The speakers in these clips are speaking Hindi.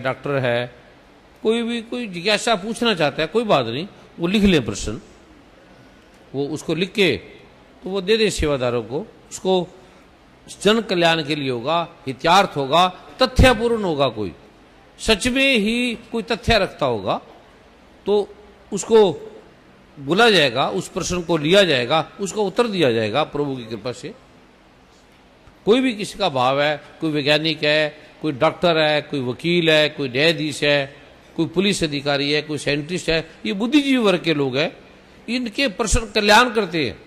डॉक्टर है, कोई भी कोई जिज्ञासा पूछना चाहता है, कोई बात नहीं, वो लिख ले प्रश्न, वो उसको लिख के तो वो दे दे सेवादारों को। उसको जन कल्याण के लिए होगा, हितार्थ होगा, तथ्यपूर्ण होगा, कोई सच में ही कोई तथ्य रखता होगा तो उसको बुला जाएगा, उस प्रश्न को लिया जाएगा, उसका उत्तर दिया जाएगा प्रभु की कृपा से। कोई भी किसी का भाव है, कोई वैज्ञानिक है, कोई डॉक्टर है, कोई वकील है, कोई न्यायाधीश है, कोई पुलिस अधिकारी है, कोई साइंटिस्ट है, ये बुद्धिजीवी वर्ग के लोग हैं, इनके प्रश्न कल्याण करते हैं।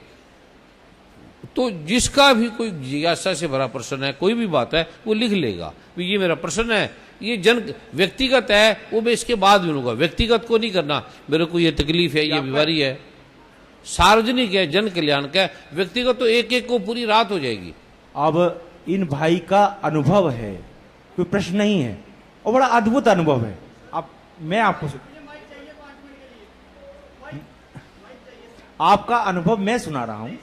तो जिसका भी कोई जिज्ञासा से भरा प्रश्न है, कोई भी बात है, वो लिख लेगा, ये मेरा प्रश्न है, ये जन व्यक्तिगत है, वो मैं इसके बाद मिलूंगा, व्यक्तिगत को नहीं करना, मेरे को ये तकलीफ है, ये बीमारी है। सार्वजनिक है, जन कल्याण का, व्यक्तिगत तो एक एक को पूरी रात हो जाएगी। अब इन भाई का अनुभव है, कोई प्रश्न नहीं है, और बड़ा अद्भुत अनुभव है। अब मैं आपका अनुभव मैं सुना रहा हूं।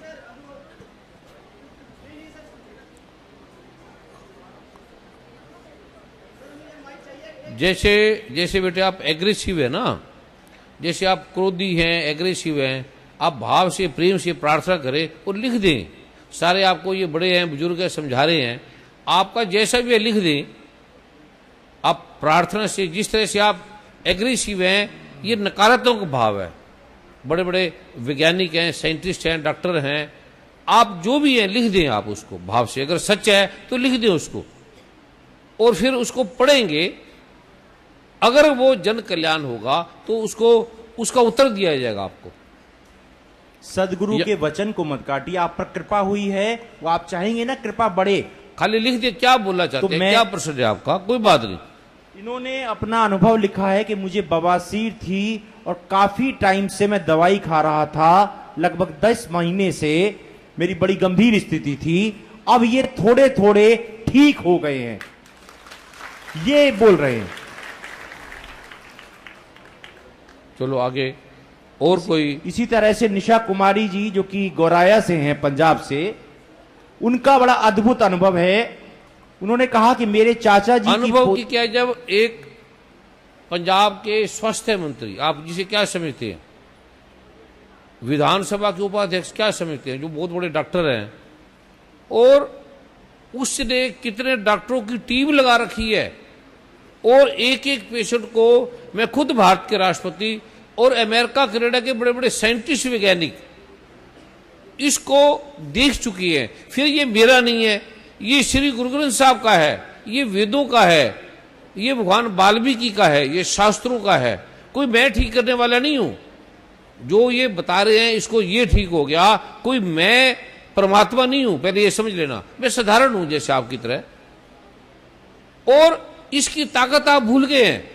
जैसे जैसे बेटे आप एग्रेसिव है ना, जैसे आप क्रोधी हैं, एग्रेसिव हैं, आप भाव से प्रेम से प्रार्थना करें और लिख दें। सारे आपको ये बड़े हैं, बुजुर्ग हैं, समझा रहे हैं, आपका जैसा भी है लिख दें। आप प्रार्थना से, जिस तरह से आप एग्रेसिव हैं, ये नकारात्मक भाव है। बड़े बड़े वैज्ञानिक हैं, साइंटिस्ट हैं, डॉक्टर हैं, आप जो भी हैं लिख दें आप उसको भाव से। अगर सच है तो लिख दें उसको, और फिर उसको पढ़ेंगे। अगर वो जन कल्याण होगा तो उसको उसका उत्तर दिया जाएगा आपको। सदगुरु के वचन को मत काटिए, आप पर कृपा हुई है, वो आप चाहेंगे ना कृपा बढ़े, खाली लिख दे क्या बोलना चाहते हैं, क्या प्रश्न है आपका, कोई बात नहीं। इन्होंने अपना अनुभव लिखा है कि मुझे बवासीर थी और काफी टाइम से मैं दवाई खा रहा था, लगभग 10 महीने से मेरी बड़ी गंभीर स्थिति थी, अब ये थोड़े थोड़े ठीक हो गए हैं, ये बोल रहे हैं। चलो आगे और कोई। इसी तरह से निशा कुमारी जी जो कि गौराया से हैं, पंजाब से, उनका बड़ा अद्भुत अनुभव है। उन्होंने कहा कि मेरे चाचा जी अनुभव की क्या, जब एक पंजाब के स्वास्थ्य मंत्री, आप जिसे क्या समझते हैं, विधानसभा के उपाध्यक्ष क्या समझते हैं, जो बहुत बड़े डॉक्टर हैं, और उसने कितने डॉक्टरों की टीम लगा रखी है, और एक एक पेशेंट को, मैं खुद भारत के राष्ट्रपति और अमेरिका कनाडा के बड़े बड़े साइंटिस्ट वैज्ञानिक इसको देख चुकी है। फिर ये मेरा नहीं है, ये श्री गुरु ग्रंथ साहब का है, ये वेदों का है, ये भगवान वाल्मीकि का है, ये शास्त्रों का है, कोई मैं ठीक करने वाला नहीं हूं। जो ये बता रहे हैं इसको ये ठीक हो गया, कोई मैं परमात्मा नहीं हूं, पहले ये समझ लेना। मैं साधारण हूं जैसे आपकी तरह, और इसकी ताकत आप भूल गए हैं,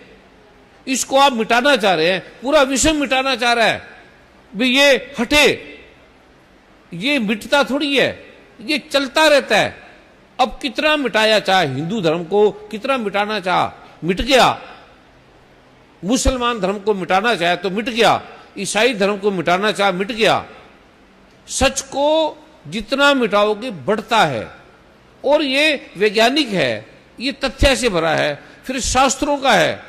इसको आप मिटाना चाह रहे हैं, पूरा विश्व मिटाना चाह रहा है भी ये हटे, ये मिटता थोड़ी है, ये चलता रहता है। अब कितना मिटाया चाहे हिंदू धर्म को, कितना मिटाना चाह, मिट गया। मुसलमान धर्म को मिटाना चाहे तो मिट गया, ईसाई धर्म को मिटाना चाहे मिट गया। सच को जितना मिटाओगे बढ़ता है, और ये वैज्ञानिक है, ये तथ्य से भरा है, फिर शास्त्रों का है,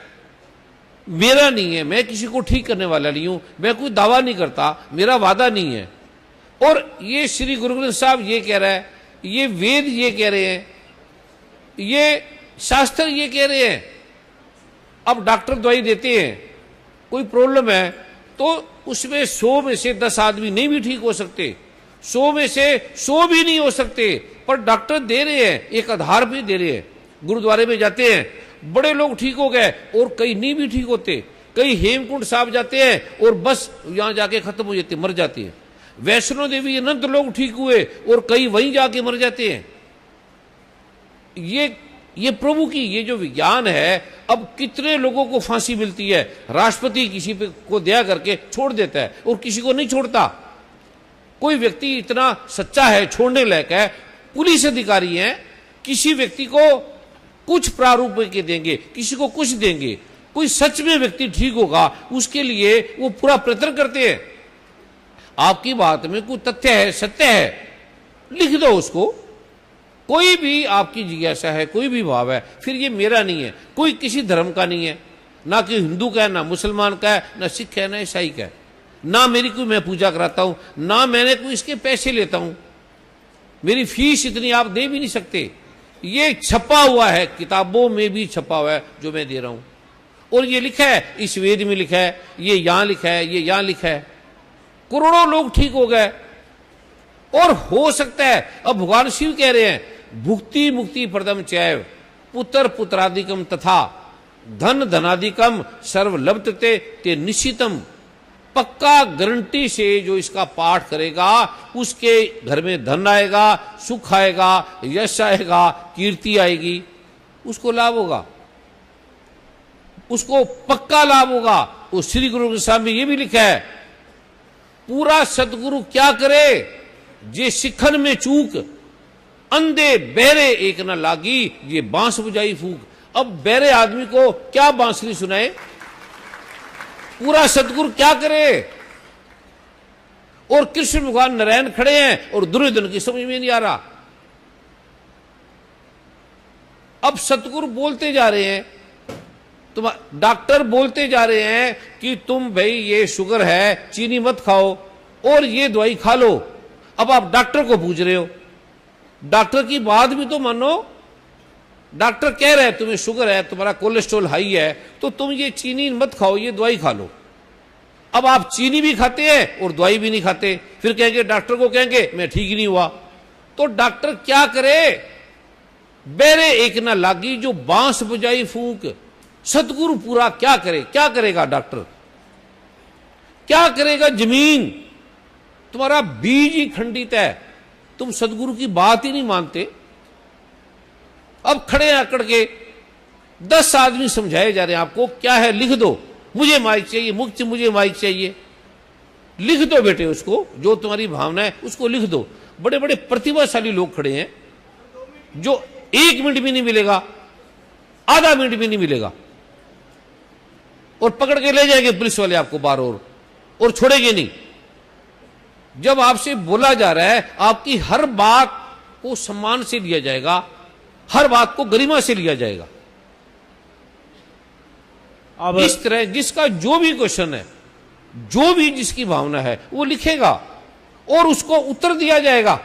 मेरा नहीं है। मैं किसी को ठीक करने वाला नहीं हूं, मैं कोई दावा नहीं करता, मेरा वादा नहीं है। और ये श्री गुरु ग्रंथ साहब ये कह रहा है, ये वेद ये कह रहे हैं, ये शास्त्र ये कह रहे हैं। अब डॉक्टर दवाई देते हैं, कोई प्रॉब्लम है तो उसमें 100 में से 10 आदमी नहीं भी ठीक हो सकते, 100 में से 100 भी नहीं हो सकते, पर डॉक्टर दे रहे हैं, एक आधार पे दे रहे हैं। गुरुद्वारे में जाते हैं, बड़े लोग ठीक हो गए, और कई नहीं भी ठीक होते। कई हेमकुंड साहब जाते हैं और बस यहां जाके खत्म हो जाते, मर जाते हैं। वैष्णो देवी अनंत लोग ठीक हुए और कई वहीं जाके मर जाते हैं। ये प्रभु की ये जो विज्ञान है, अब कितने लोगों को फांसी मिलती है, राष्ट्रपति किसी पे को दया करके छोड़ देता है और किसी को नहीं छोड़ता। कोई व्यक्ति इतना सच्चा है, छोड़ने लायक है, पुलिस अधिकारी हैं, किसी व्यक्ति को कुछ प्रारूप के देंगे, किसी को कुछ देंगे। कोई सच में व्यक्ति ठीक होगा उसके लिए वो पूरा प्रयत्न करते हैं। आपकी बात में कोई तथ्य है, सत्य है, लिख दो उसको, कोई भी आपकी जिज्ञासा है, कोई भी भाव है, फिर ये मेरा नहीं है, कोई किसी धर्म का नहीं है, ना कि हिंदू का है, ना मुसलमान का है, ना सिख है, ना ईसाई का है, ना मेरी कोई मैं पूजा कराता हूं, ना मैंने कोई इसके पैसे लेता हूं, मेरी फीस इतनी आप दे भी नहीं सकते। ये छपा हुआ है, किताबों में भी छपा हुआ है जो मैं दे रहा हूं, और ये लिखा है, इस वेद में लिखा है, ये यहां लिखा है, ये यहां लिखा है। करोड़ों लोग ठीक हो गए। और हो सकता है, अब भगवान शिव कह रहे हैं, भुक्ति मुक्ति प्रदम चैव पुत्र पुत्रादिकम तथा धन धनादिकम सर्व लब्धते ते निश्चितम। पक्का गारंटी से जो इसका पाठ करेगा उसके घर में धन आएगा, सुख आएगा, यश आएगा, कीर्ति आएगी, उसको लाभ होगा, उसको पक्का लाभ होगा। उस श्री गुरु के सामने ये भी लिखा है, पूरा सतगुरु क्या करे जे सिखन में चूक, अंधे बहरे एक न लागी, ये बांस बजाई फूक। अब बहरे आदमी को क्या बांसुरी सुनाए, पूरा सतगुरु क्या करे। और कृष्ण भगवान नारायण खड़े हैं और दुर्योधन की समझ में नहीं आ रहा। अब सतगुरु बोलते जा रहे हैं, तुम डॉक्टर बोलते जा रहे हैं कि तुम भाई ये शुगर है, चीनी मत खाओ और ये दवाई खा लो। अब आप डॉक्टर को पूछ रहे हो, डॉक्टर की बात भी तो मानो। डॉक्टर कह रहे हैं तुम्हें शुगर है, तुम्हारा कोलेस्ट्रॉल हाई है, तो तुम ये चीनी मत खाओ, ये दवाई खा लो। अब आप चीनी भी खाते हैं और दवाई भी नहीं खाते, फिर कहेंगे डॉक्टर को कहेंगे मैं ठीक नहीं हुआ। तो डॉक्टर क्या करे, बेरे एक ना लागी जो बांस बजाई फूंक। सतगुरु पूरा क्या करे, क्या करेगा डॉक्टर, क्या करेगा जमीन, तुम्हारा बीज ही खंडित है, तुम सतगुरु की बात ही नहीं मानते। अब खड़े आकड़ के 10 आदमी समझाए जा रहे हैं आपको, क्या है लिख दो, मुझे माइक चाहिए, मुझे माइक चाहिए, लिख दो बेटे उसको, जो तुम्हारी भावना है उसको लिख दो। बड़े बड़े प्रतिभाशाली लोग खड़े हैं जो 1 मिनट भी नहीं मिलेगा, आधा मिनट भी नहीं मिलेगा, और पकड़ के ले जाएंगे पुलिस वाले आपको बाहर, और छोड़ेंगे नहीं। जब आपसे बोला जा रहा है, आपकी हर बात को सम्मान से लिया जाएगा, हर बात को गरिमा से लिया जाएगा। अब इस तरह जिसका जो भी क्वेश्चन है, जो भी जिसकी भावना है, वो लिखेगा और उसको उत्तर दिया जाएगा,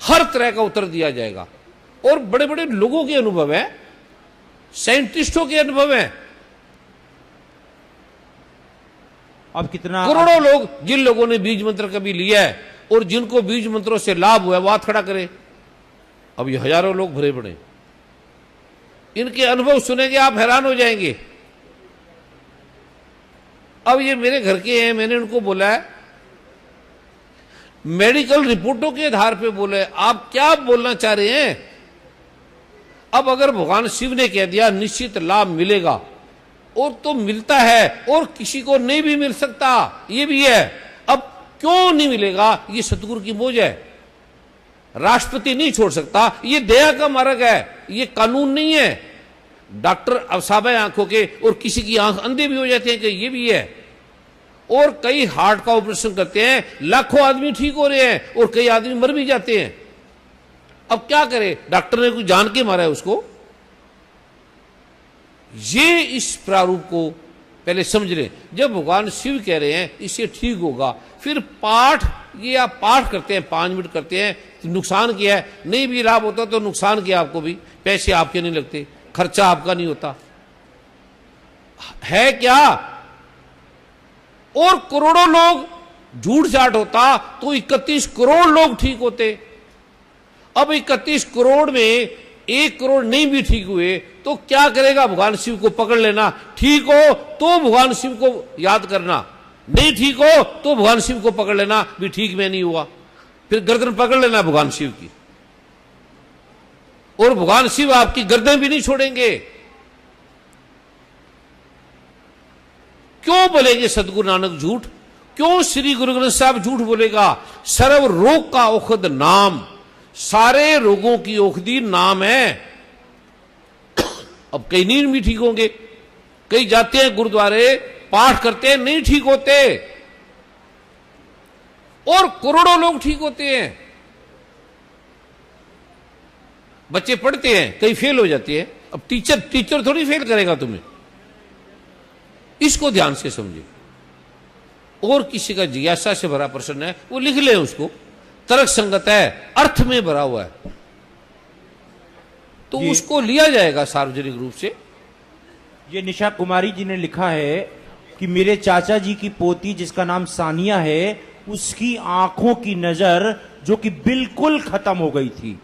हर तरह का उत्तर दिया जाएगा। और बड़े बड़े लोगों के अनुभव है, साइंटिस्टों के अनुभव है। अब कितना करोड़ों लोग, जिन लोगों ने बीज मंत्र कभी लिया है और जिनको बीज मंत्रों से लाभ हुआ है, वो हाथ खड़ा करे। अब ये हजारों लोग भरे पड़े, इनके अनुभव सुनेंगे आप हैरान हो जाएंगे। अब ये मेरे घर के हैं, मैंने उनको बोला है, मेडिकल रिपोर्टों के आधार पे बोले, आप क्या बोलना चाह रहे हैं। अब अगर भगवान शिव ने कह दिया निश्चित लाभ मिलेगा, और तो मिलता है, और किसी को नहीं भी मिल सकता, ये भी है। अब क्यों नहीं मिलेगा, ये सतगुरु की मौज है। राष्ट्रपति नहीं छोड़ सकता, ये दया का मार्ग है, ये कानून नहीं है। डॉक्टर अवसाब है आंखों के, और किसी की आंख अंधे भी हो जाते हैं कि ये भी है। और कई हार्ट का ऑपरेशन करते हैं, लाखों आदमी ठीक हो रहे हैं, और कई आदमी मर भी जाते हैं। अब क्या करे, डॉक्टर ने कुछ जान के मारा है उसको। ये इस प्रारूप को पहले समझ लें। जब भगवान शिव कह रहे हैं इससे ठीक होगा, फिर पाठ, ये आप पाठ करते हैं 5 मिनट करते हैं, तो नुकसान किया है, नहीं भी लाभ होता तो नुकसान किया आपको भी, पैसे आपके नहीं लगते, खर्चा आपका नहीं होता है क्या। और करोड़ों लोग, झूठ झाट होता तो 31 करोड़ लोग ठीक होते। अब 31 करोड़ में 1 करोड़ नहीं भी ठीक हुए तो क्या करेगा, भगवान शिव को पकड़ लेना। ठीक हो तो भगवान शिव को याद करना, नहीं ठीक हो तो भगवान शिव को पकड़ लेना, भी ठीक में नहीं हुआ, फिर गर्दन पकड़ लेना भगवान शिव की, और भगवान शिव आपकी गर्दन भी नहीं छोड़ेंगे। क्यों बोलेंगे सतगुरु नानक झूठ, क्यों श्री गुरु ग्रंथ साहब झूठ बोलेगा। सर्व रोग का औषध नाम, सारे रोगों की औषधि नाम है। अब कई नींद भी ठीक होंगे, कई जाते हैं गुरुद्वारे, पाठ करते हैं, नहीं ठीक होते, और करोड़ों लोग ठीक होते हैं। बच्चे पढ़ते हैं, कई फेल हो जाते हैं। अब टीचर थोड़ी फेल करेगा तुम्हें, इसको ध्यान से समझे। और किसी का जिज्ञासा से भरा प्रश्न है वो लिख ले, उसको तर्क संगत है, अर्थ में भरा हुआ है, तो उसको लिया जाएगा सार्वजनिक रूप से। ये निशा कुमारी जी ने लिखा है कि मेरे चाचा जी की पोती जिसका नाम सानिया है, उसकी आंखों की नजर जो कि बिल्कुल खत्म हो गई थी,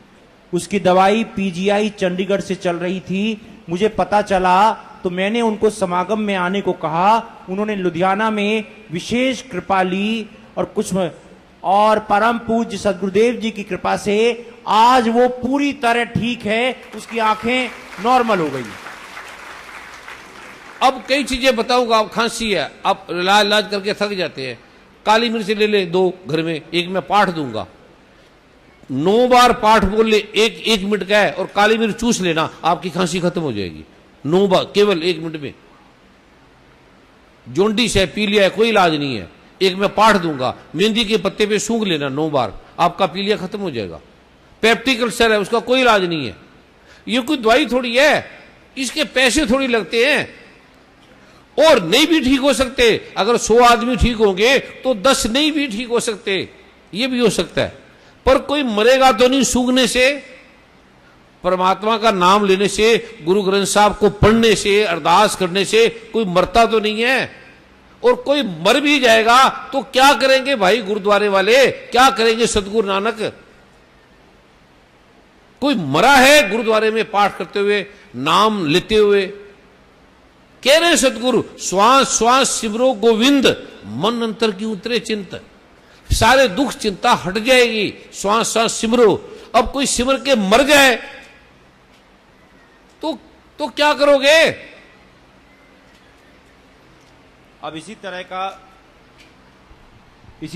उसकी दवाई पीजीआई चंडीगढ़ से चल रही थी। मुझे पता चला तो मैंने उनको समागम में आने को कहा। उन्होंने लुधियाना में विशेष कृपा ली और परम पूज्य सदगुरुदेव जी की कृपा से आज वो पूरी तरह ठीक है, उसकी आंखें नॉर्मल हो गई। अब कई चीजें बताऊंगा। अब खांसी है, आप इलाज करके थक जाते हैं, काली मिर्च ले ले 2 घर में, एक मैं पाठ दूंगा, 9 बार पाठ बोल ले, एक मिनट का है, और काली मिर्च चूस लेना, आपकी खांसी खत्म हो जाएगी 9 बार, केवल 1 मिनट में। जोंडिस है, पीलिया है, कोई इलाज नहीं है, एक मैं पाठ दूंगा, मेहंदी के पत्ते पे सूंघ लेना 9 बार, आपका पीलिया खत्म हो जाएगा। पेप्टिक अल्सर है, उसका कोई इलाज नहीं है। ये कोई दवाई थोड़ी है, इसके पैसे थोड़ी लगते हैं, और नहीं भी ठीक हो सकते। अगर 100 आदमी ठीक होंगे तो 10 नहीं भी ठीक हो सकते, ये भी हो सकता है। पर कोई मरेगा तो नहीं सूंघने से, परमात्मा का नाम लेने से, गुरु ग्रंथ साहब को पढ़ने से, अरदास करने से कोई मरता तो नहीं है। और कोई मर भी जाएगा तो क्या करेंगे भाई गुरुद्वारे वाले, क्या करेंगे सतगुरु नानक? कोई मरा है गुरुद्वारे में पाठ करते हुए, नाम लेते हुए, कह रहे सतगुरु श्वास श्वास सिमरो गोविंद, मन अंतर की उतरे चिंत, सारे दुख चिंता हट जाएगी, श्वास श्वास सिमरो। अब कोई सिमर के मर जाए तो क्या करोगे? अब इसी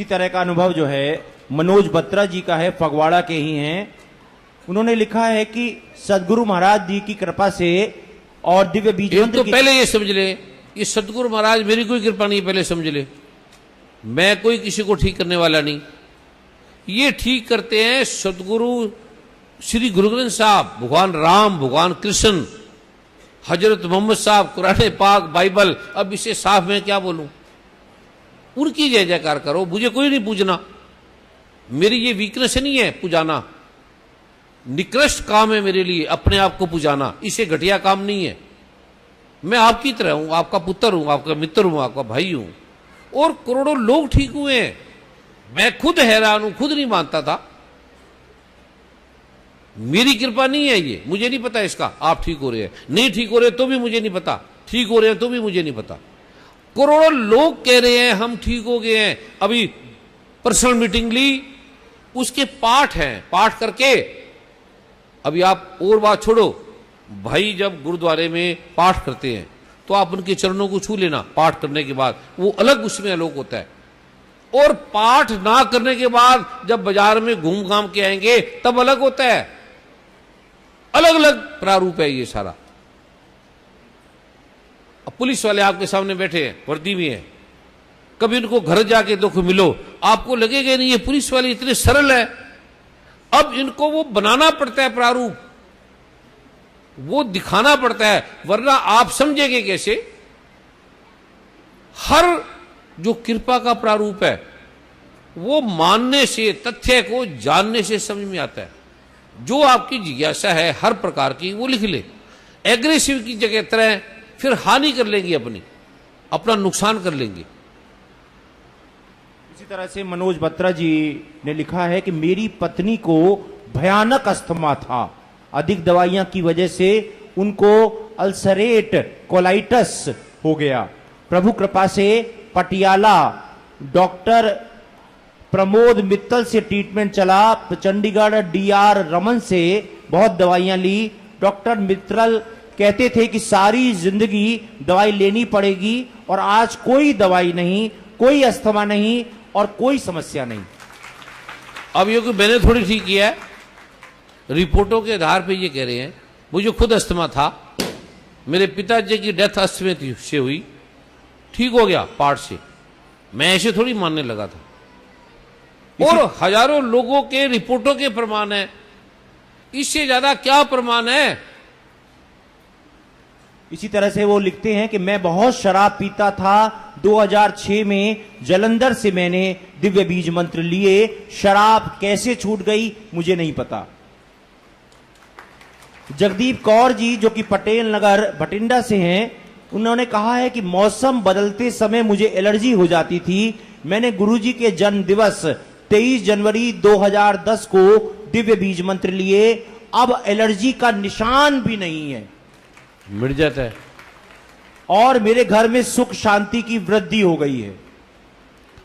तरह का अनुभव जो है मनोज बत्रा जी का है, फगवाड़ा के ही हैं। उन्होंने लिखा है कि सदगुरु महाराज जी की कृपा से और दिव्य बीज मंत्र तो पहले ये समझ ले, ये सदगुरु महाराज मेरी कोई कृपा नहीं, पहले समझ ले। मैं कोई किसी को ठीक करने वाला नहीं, ये ठीक करते हैं सदगुरु श्री गुरु ग्रंथ साहब, भगवान राम, भगवान कृष्ण, हजरत मोहम्मद साहब, कुरान पाक, बाइबल। अब इसे साफ मैं क्या बोलूं? उनकी जय जयकार करो, मुझे कोई नहीं पूजना। मेरी ये वीकनेस नहीं है पुजाना, निकृष्ट काम है मेरे लिए अपने आप को पुजाना, इसे घटिया काम नहीं है। मैं आपकी तरह हूं, आपका पुत्र हूं, आपका मित्र हूं, आपका भाई हूं, और करोड़ों लोग ठीक हुए हैं। मैं खुद हैरान हूं, खुद नहीं मानता था। मेरी कृपा नहीं है ये, मुझे नहीं पता इसका। आप ठीक हो रहे हैं, नहीं ठीक हो रहे तो भी मुझे नहीं पता, ठीक हो रहे हैं तो भी मुझे नहीं पता। करोड़ों लोग कह रहे हैं हम ठीक हो गए हैं। अभी पर्सनल मीटिंग ली, उसके पाठ हैं, पाठ करके अभी आप और बात छोड़ो भाई, जब गुरुद्वारे में पाठ करते हैं तो आप उनके चरणों को छू लेना पाठ करने के बाद, वो अलग उसमें आलोक होता है। और पाठ ना करने के बाद जब बाजार में घूम घाम के आएंगे तब अलग होता है। अलग अलग प्रारूप है ये सारा। अब पुलिस वाले आपके सामने बैठे हैं, वर्दी में है, कभी इनको घर जाके दुख मिलो, आपको लगेगा नहीं ये पुलिस वाले इतने सरल है। अब इनको वो बनाना पड़ता है प्रारूप, वो दिखाना पड़ता है, वरना आप समझेंगे कैसे? हर जो कृपा का प्रारूप है वो मानने से, तथ्य को जानने से समझ में आता है। जो आपकी जिज्ञासा है हर प्रकार की वो लिख ले। एग्रेसिव की जगह तरह फिर हानि कर लेंगे, अपना नुकसान कर लेंगे। इसी तरह से मनोज बत्रा जी ने लिखा है कि मेरी पत्नी को भयानक अस्थमा था, अधिक दवाइयां की वजह से उनको अल्सरेट कोलाइटिस हो गया। प्रभु कृपा से पटियाला डॉक्टर प्रमोद मित्तल से ट्रीटमेंट चला, चंडीगढ़ DR रमन से बहुत दवाइयां ली। डॉक्टर मित्तल कहते थे कि सारी जिंदगी दवाई लेनी पड़ेगी, और आज कोई दवाई नहीं, कोई अस्थमा नहीं और कोई समस्या नहीं। अब ये मैंने थोड़ी ठीक किया है, रिपोर्टों के आधार पे ये कह रहे हैं। मुझे खुद अस्थमा था, मेरे पिताजी की डेथ अस्थमा से हुई, ठीक हो गया पाठ से। मैं ऐसे थोड़ी मानने लगा था, और हजारों लोगों के रिपोर्टों के प्रमाण है इससे ज्यादा क्या प्रमाण है? इसी तरह से वो लिखते हैं कि मैं बहुत शराब पीता था। 2006 में जलंधर से मैंने दिव्य बीज मंत्र लिए। शराब कैसे छूट गई मुझे नहीं पता। जगदीप कौर जी जो कि पटेल नगर भटिंडा से हैं, उन्होंने कहा है कि मौसम बदलते समय मुझे एलर्जी हो जाती थी। मैंने गुरुजी के जन्म दिवस 23 जनवरी 2010 को दिव्य बीज मंत्र लिए। अब एलर्जी का निशान भी नहीं है, मिट जाता है। और मेरे घर में सुख शांति की वृद्धि हो गई है।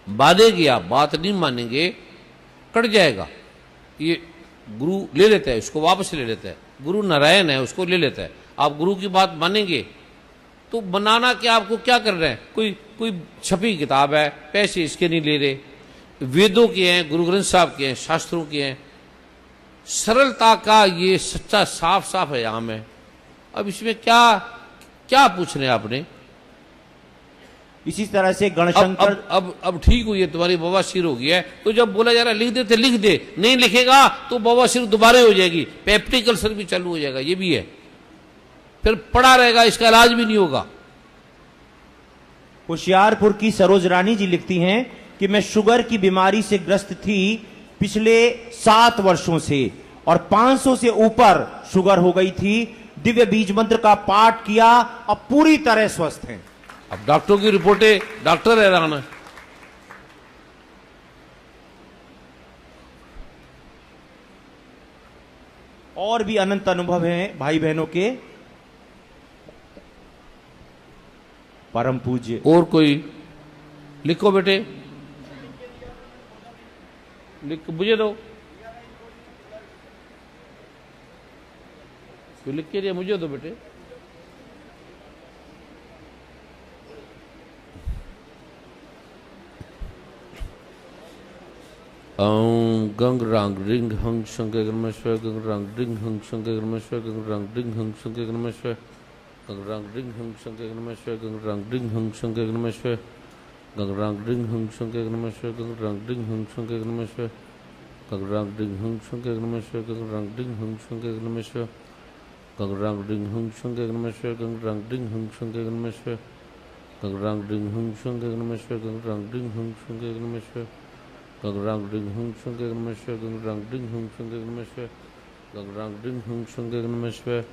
वादे की आप बात नहीं मानेंगे, कट जाएगा। ये गुरु ले लेता है, उसको वापस ले लेता है। गुरु नारायण है, उसको ले लेता है। आप गुरु की बात मानेंगे तो बनाना क्या, आपको क्या कर रहे हैं? कोई छपी किताब है, पैसे इसके नहीं ले रहे। वेदों के हैं, गुरु ग्रंथ साहब के हैं, शास्त्रों के हैं। सरलता का ये सच्चा साफ साफ आयाम है। अब इसमें क्या क्या पूछ रहे हैं आपने? इसी तरह से गणशंकर अब ठीक हुई है, तुम्हारी बवासीर हो गया है, तो जब बोला जा रहा है लिख दे तो लिख दे, नहीं लिखेगा तो बवासीर दोबारा हो जाएगी, पेप्टिक अल्सर भी चालू हो जाएगा, ये भी है, फिर पड़ा रहेगा, इसका इलाज भी नहीं होगा। होशियारपुर की सरोज रानी जी लिखती हैं कि मैं शुगर की बीमारी से ग्रस्त थी पिछले 7 वर्षों से, और 500 से ऊपर शुगर हो गई थी। दिव्य बीज मंत्र का पाठ किया, अब पूरी तरह स्वस्थ हैं। अब डॉक्टरों की रिपोर्टें, डॉक्टर हैरान है। और भी अनंत अनुभव हैं भाई बहनों के। परम पूज्य और कोई लिखो बेटे, लिख मुझे दो, कोई लिख के दिया, मुझे दो बेटे। ओम गंग रांग रिंग हंग शंकर नमस्कार, गंग रांग रिंग हंग शंकर नमस्कार, गंग रांग रिंग हंग शंकर नमस्कार, गंग रांग रिंग हंग शंकर नमस्कार, गंग रांग रिंग हंग शंकर नमस्कार, गंग रांग रिंग हंग शंकर नमस्कार, गंग रांग रिंग हंग शंकर नमस्कार, गंग रांग रिंग हंग शंकर नमस्कार, गंग रांग रिंग हंग शंकर नमस्कार, गंग रांग रिंग हंग शंकर नमस्कार, गंग रांग रिंग हंग शंकर नमस्कार, गंग रांग रिंग हंग शंकर नमस्कार, गंग रांग रिंग हंग शंकर नमस्कार, गंग रांग रिंग हंग शंकर नमस्कार, गंग रांग रिंग हंग शंकर नमस्कार, गंग रांग रिंग हंग शंकर नमस्कार।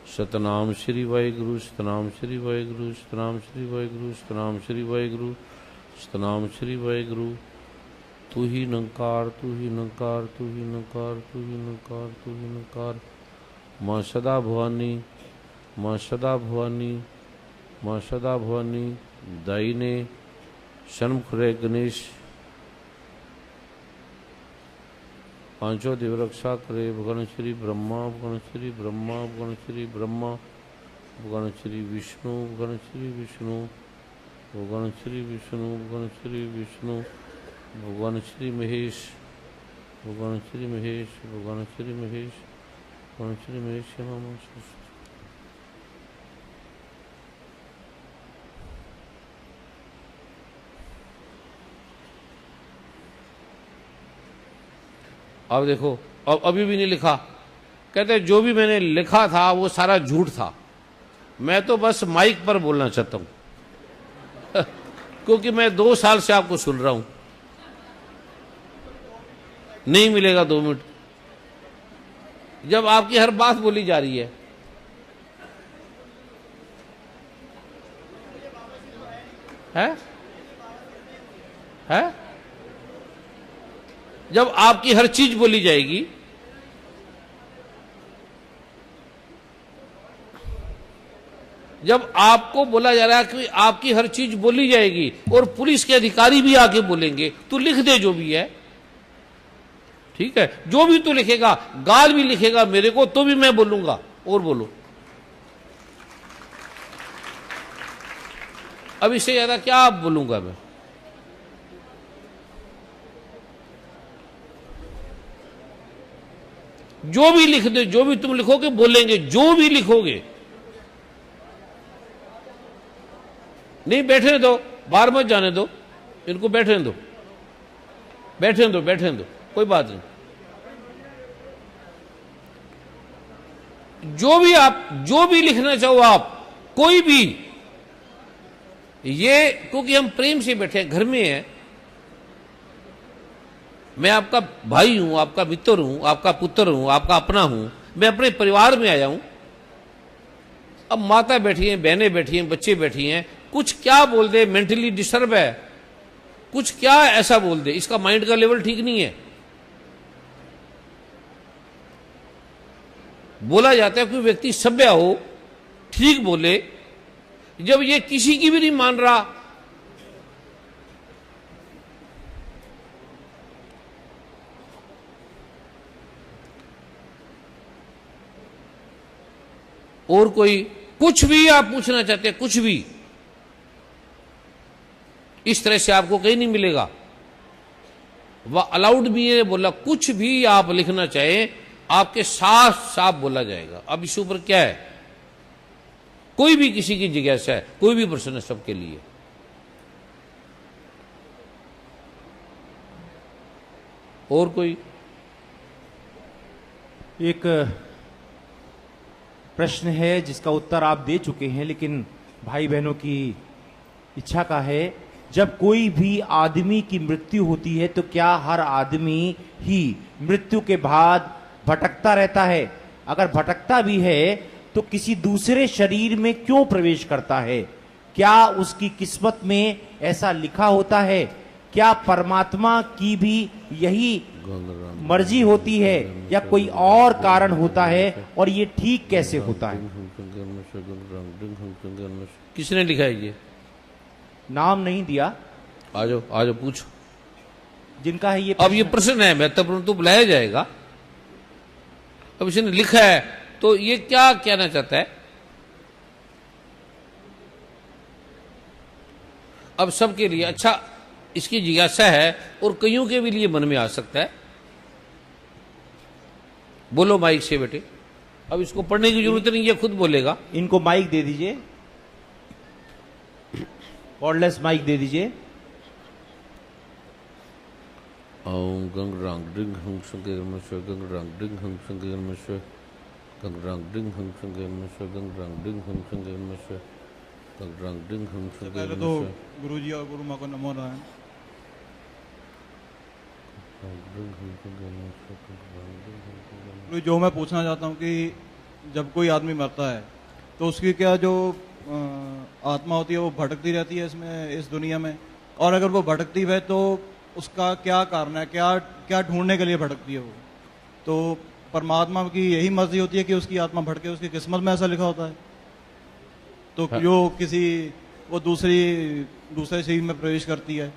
सतनाम श्री वाहिगुरु, सतनाम श्री वाहिगुरु, सतनाम श्री वाहिगुरु, सतनाम श्री वाहिगुरु, सतनाम श्री वाहिगुरु। तू ही निरंकार, तू ही निरंकार, तू ही निरंकार, तू ही निरंकार, तू ही निरंकार। माँ सदा भवानी, माँ सदा भवानी, माँ सदा भवानी। दाहिने सन्मुख रहे गणेश, पांचों देव रक्षा करे। भगवान श्री ब्रह्मा, भगवान श्री ब्रह्मा, भगवान श्री ब्रह्मा, भगवान श्री विष्णु, भगवान श्री विष्णु, भगवान श्री विष्णु, भगवान श्री विष्णु, भगवान श्री महेश, भगवान श्री महेश, भगवान श्री महेश, भगवान श्री महेश। अब देखो, अब अभी भी नहीं लिखा, कहते जो भी मैंने लिखा था वो सारा झूठ था, मैं तो बस माइक पर बोलना चाहता हूं क्योंकि मैं 2 साल से आपको सुन रहा हूं। नहीं मिलेगा 2 मिनट, जब आपकी हर बात बोली जा रही है। है जब आपकी हर चीज बोली जाएगी, जब आपको बोला जा रहा है कि आपकी हर चीज बोली जाएगी और पुलिस के अधिकारी भी आके बोलेंगे, तो लिख दे जो भी है, ठीक है। जो भी तू लिखेगा, गाल भी लिखेगा मेरे को तो भी मैं बोलूंगा, और बोलो। अब इससे ज्यादा क्या बोलूंगा मैं? जो भी लिख दे, जो भी तुम लिखोगे बोलेंगे, जो भी लिखोगे। नहीं बैठने दो, बाहर मत जाने दो, इनको बैठने दो, बैठने दो, बैठने दो, कोई बात नहीं। जो भी लिखना चाहो आप, कोई भी, ये क्योंकि हम प्रेम से बैठे हैं, घर में हैं, मैं आपका भाई हूं, आपका मित्र हूं, आपका पुत्र हूं, आपका अपना हूं, मैं अपने परिवार में आया हूं। अब माता बैठी हैं, बहनें बैठी हैं, बच्चे बैठी हैं, कुछ क्या बोल दे, मेंटली डिस्टर्ब है, कुछ क्या ऐसा बोल दे, इसका माइंड का लेवल ठीक नहीं है। बोला जाता है कोई व्यक्ति सभ्य हो, ठीक बोले, जब ये किसी की भी नहीं मान रहा, और कोई कुछ भी आप पूछना चाहते हैं, कुछ भी इस तरह से आपको कहीं नहीं मिलेगा। वह अलाउड भी है, बोला कुछ भी आप लिखना चाहें आपके साफ साफ बोला जाएगा। अब इस ऊपर क्या है, कोई भी किसी की जिज्ञासा है, कोई भी प्रश्न है, सबके लिए। और कोई एक प्रश्न है जिसका उत्तर आप दे चुके हैं, लेकिन भाई बहनों की इच्छा का है, जब कोई भी आदमी की मृत्यु होती है तो क्या हर आदमी ही मृत्यु के बाद भटकता रहता है? अगर भटकता भी है तो किसी दूसरे शरीर में क्यों प्रवेश करता है? क्या उसकी किस्मत में ऐसा लिखा होता है? क्या परमात्मा की भी यही मर्जी होती है या कोई और कारण होता है? और ये ठीक कैसे होता है? किसने लिखा है ये? नाम नहीं दिया। आ जाओ पूछो जिनका है ये। अब ये प्रश्न है महत्वपूर्ण, तो बुलाया जाएगा। अब इसने लिखा है तो ये क्या कहना चाहता है? अब सबके लिए अच्छा इसकी जिज्ञासा है और कईयों के भी लिए मन में आ सकता है। बोलो माइक से बेटे, अब इसको पढ़ने की जरूरत नहीं, ये खुद बोलेगा। इनको माइक दे दीजिए, कॉर्डलेस माइक दे दीजिए। ओम गंग रंग डिंग हंग संगे मशे गंग रंग डिंग हंग संगे मशे गंग रंग डिंग हंग संगे मशे गंग रंग डिंग हंग संगे मशे गंग रंग डिंग हंग संगे पहले तो गुरुजी और गुरु मां को नमो नारायण। जो मैं पूछना चाहता हूँ कि जब कोई आदमी मरता है तो उसकी क्या जो आत्मा होती है वो भटकती रहती है इसमें, इस दुनिया में, और अगर वो भटकती है तो उसका क्या कारण है, क्या क्या ढूंढने के लिए भटकती है वो? तो परमात्मा की यही मर्जी होती है कि उसकी आत्मा भटके, उसकी किस्मत में ऐसा लिखा होता है। तो जो किसी वो दूसरे शरीर में प्रवेश करती है